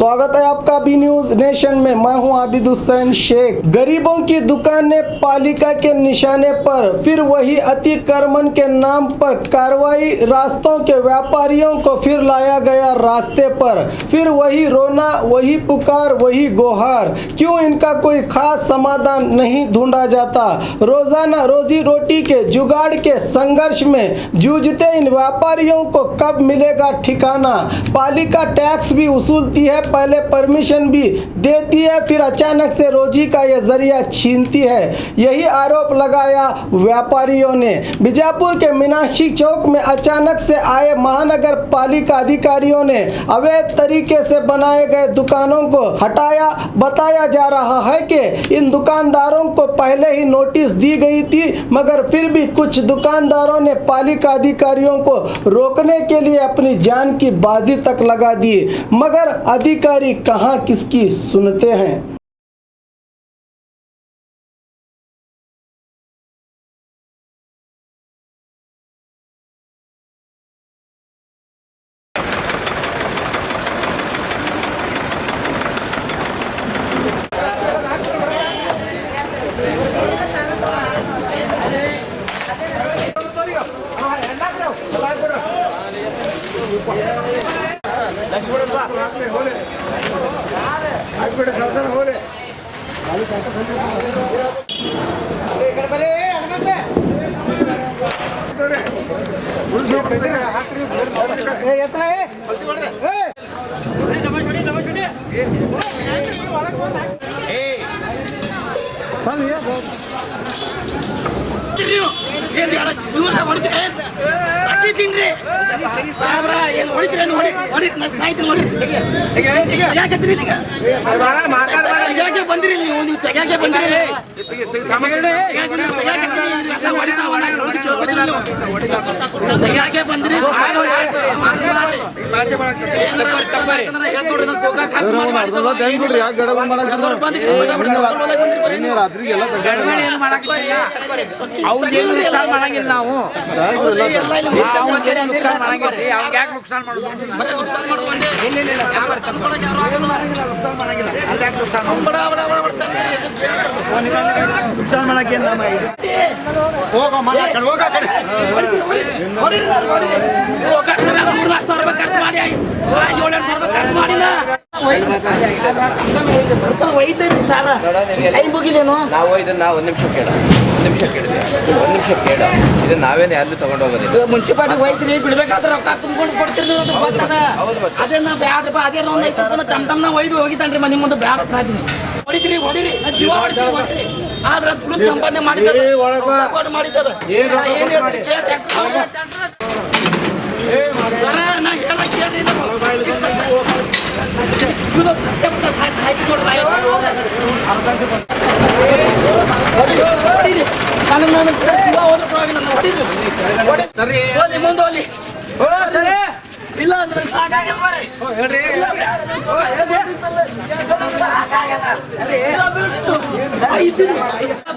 स्वागत है आपका बी न्यूज नेशन में। मैं हूं आबिद हुसैन शेख। गरीबों की दुकानें पालिका के निशाने पर, फिर वही अतिक्रमण के नाम पर कार्रवाई। रास्तों के व्यापारियों को फिर लाया गया रास्ते पर, फिर वही रोना, वही पुकार, वही गुहार। क्यों इनका कोई खास समाधान नहीं ढूंढा जाता? रोजाना रोजी रोटी के जुगाड़ के संघर्ष में जूझते इन व्यापारियों को कब मिलेगा ठिकाना? पालिका टैक्स भी वसूलती है, पहले परमिशन भी देती है, फिर अचानक से रोजी का यह जरिया छीनती है। यही आरोप लगाया व्यापारियों ने। बीजापुर के मीनाक्षी चौक में अचानक से आए महानगर पालिका अधिकारियों ने अवैध तरीके से बनाए गए दुकानों को हटाया। बताया जा रहा है कि इन दुकानदारों को पहले ही नोटिस दी गई थी, मगर फिर भी कुछ दुकानदारों ने पालिका अधिकारियों को रोकने के लिए अपनी जान की बाजी तक लगा दी, मगर अधिकारी कहां किसकी सुनते हैं। ನಾವೇನು ಯಾರು ತಗೊಂಡು ಹೋಗೋದಿಲ್ಲ. ಮುನ್ಸಿಪಾಲಿಟಿ ಹೋಯ್ತೀನಿ ಬಿಡ್ಬೇಕಾದ್ರೆ ರೊಕ್ಕ ತುಂಬಿಕೊಂಡು ಕೊಡ್ತಿರ್ಲಿ ಅಂತ ಗೊತ್ತದ. ಅದೇ ನಾ ಬ್ಯಾಡ್ರಪ್ಪ, ಅದೇ ರೌಂಡ್ ಐತಿ ಟಮ್ ಒಯ್ದು ಹೋಗಿದ್ದಾನ್ರಿ ಮನೆ ಮುಂದೆ ಬ್ಯಾಡ ಹಾಕಿನಿ. ಹೊಡಿತೀರಿ ಹೊಡಿರಿ, ನಾ ಜೀವ ಹೊಡಿತೀರಿ. ಆದ್ರ ದುಡ್ಡು ಸಂಪಾದನೆ ಮಾಡಿದ್ದಾರೆ ನಾ ಹೇಳಕ್ ಕೇಳ್ರಿ ಹಾಕಿ ನೋಡ್ರಿ ಮುಂದೆ ಹೋಗ್ಲಿ ಇಲ್ಲ ಅಂದ್ರೆ ಸಾಕಾಗ್ಯದ ಬರ್ರಿ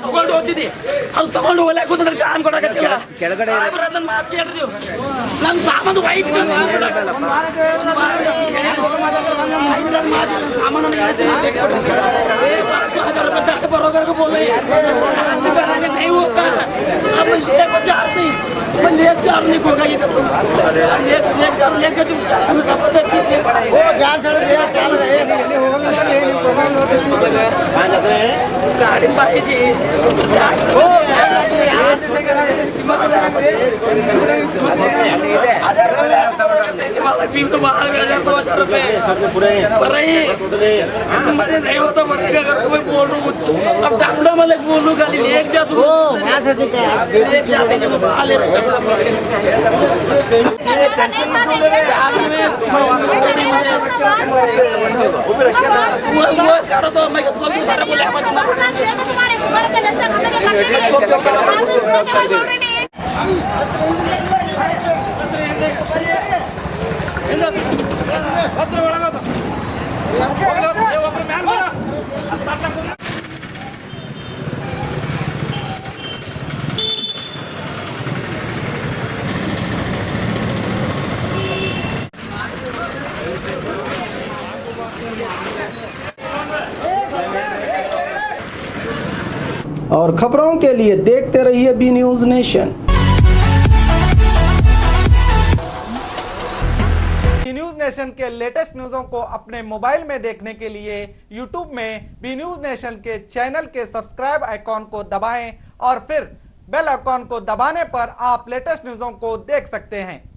ತಗೊಂಡು ಹೋಗ್ತಿದ್ದಿ, ಅದು ತಗೊಂಡು ಹೋಗ್ಲಾಕ ಕೂತ್ರೆ ಟೈಮ್ ಕೊಡಕತ್ತಿಲ್ಲ. ಕೆಳಗಡೆ ನನ್ನ ಮಾತು ಕೇಳ್ರಿ, ನನ್ನ ಸಾಮಾನು ಒಯ್ದು सामान बरोबर बोल नहीं होता। अब लेको चार नहीं, ले चार नहीं होगा ये ले चार लेके तुम जबरदस्ती ले पड़ाई वो जान चल ले चार रहे नहीं होगा नहीं होगा कहां जाते हैं गाड़ी भाई जी ओ यहां से अरे पी तो बाहर गया 2000 रुपए पूरे पर रही मुझे नहीं होता मरेगा अगर तुम्हें बोल रहा हूँ। अब डंडा मलिक बोलूँ खाली लेक जा तू लेक जाते जब बाहर ले रहा करो तो मैं सारा बोले और खबरों के लिए देखते रहिए B news nation. B news nation के लेटेस्ट न्यूज़ों को अपने मोबाइल में देखने के लिए यूट्यूब में बी न्यूज नेशन के चैनल के सब्सक्राइब आइकॉन को दबाएं और फिर बेल आइकॉन को दबाने पर आप लेटेस्ट न्यूज़ों को देख सकते हैं।